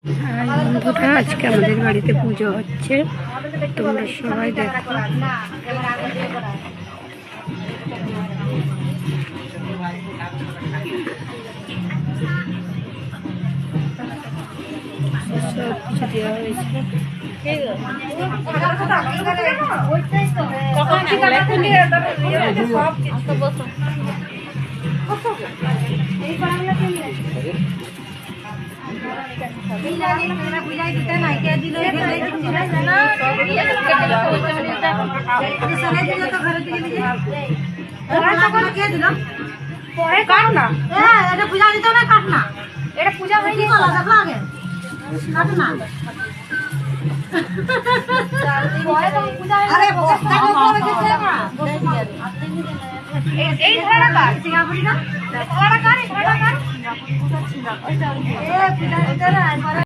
বন্ধুরা, আজকে আমাদের বাড়িতে পুজো হচ্ছে, তোমরা সবাই দেখো। সব কিছু দেওয়া হয়েছে। পূজা হয়নি এই ধরা কার সিঙ্গাপুরি না ধরা কার